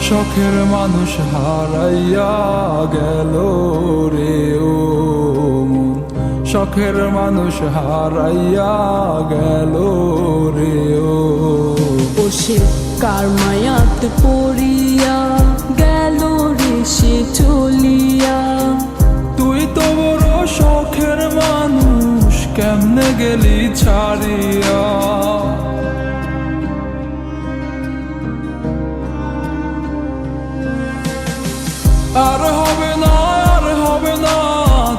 শখের মানুষ হারাইয়া গেল রে ও মন, শখের মানুষ হারাইয়া গেল রে ও। সে কার মায়াত পড়িয়া গেল রে সে চলিয়া। তুই তো বড় শখের মানুষ, কেমনে গেলি ছাড়িয়া। আর হবে না, আর হবে না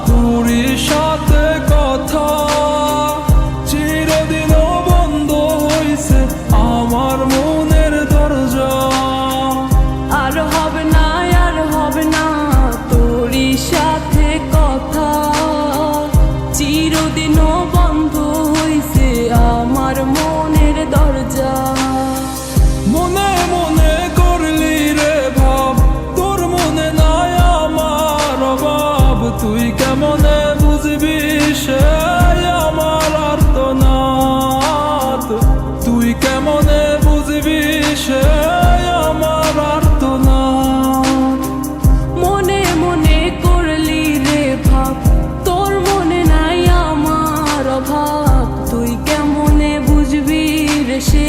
তোরই সাথে কথা, চিরদিন বন্ধ হইছে আমার মনের দরজা। আর হবে না, আর হবে না তোরই সাথে কথা, চিরদিনও বন্ধ হইছে আমার মনের দরজা। মনে মনে করলি রে ভাব, তোর মনে নাই আমার অভাব। তুই কেমনে বুঝবি সে আমার আর্তনাদ, তুই কেমনে বুঝবি সে আমার আর্তনাদ। মনে মনে করলি রে ভাব, তোর মনে নাই আমার অভাব। তুই কেমনে বুঝবি রে সে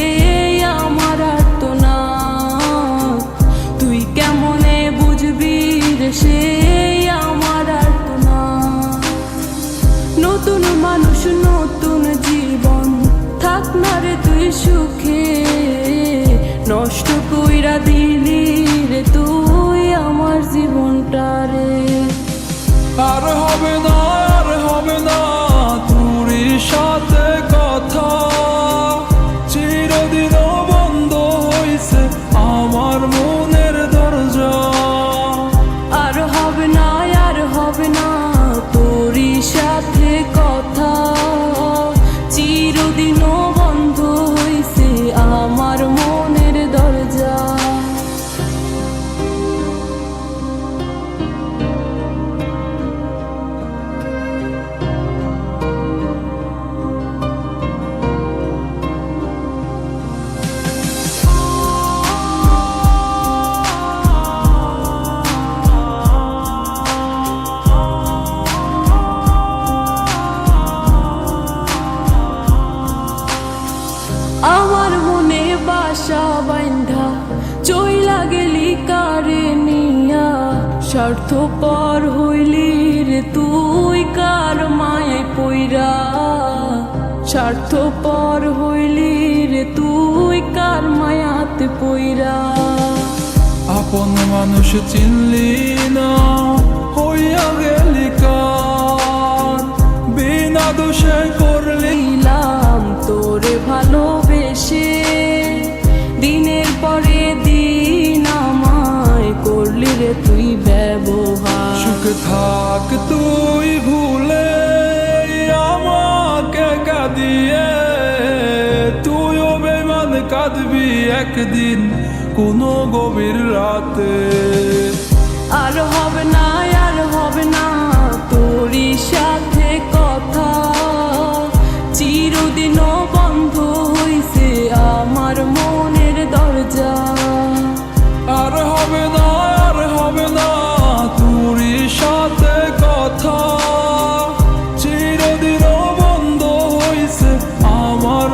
আমার আর্তনাদ, তুই কেমনে বুঝবি রে সে আমার আর্তনাদ। নতুন মানুষ নতুন জীবন, থাক না রে তুই সুখে, নষ্ট কইরা দিলি রে তুই আমার জীবনটা রে। আর হবে না, আর হবে না তোরই সাথে কথা, চিরদিন বন্ধ হইছে আমার মনের দরজা। আর হবে না, আর হবে না তোরই সাথে কথা, চিরদিনও বন্ধ হইছে আমার মনের দরজা। আমার মনে বাসা বাইন্ধা চইলা গেলি কারে নিয়া, স্বার্থপর হইলি রে তুই কার মায়ে পইরা। স্বার্থপর হইলি রে তুই কার মায়াতে পইরা। আপন মানুষ চিনলি না, হইয়া গেলি কার, বিনা দোষে করলি দিলাম তোরে ভালোবেসে, দিনের পরে দিন আমায় করলি রে তুই ব্যবহার। সুখ থাক তুই ভুলে আমাকে কাঁদিয়ে, তুইও বেমান কাঁদবি একদিন কোনো গভীর রাতে। আর হবে না, আর হবে না তোরই সাথে কথা, চিরদিনও বন্ধ হইছে আমার মনের দরজা। আর হবে না, আর হবে না তোরই সাথে কথা, চিরদিন বন্ধ হইছে আমার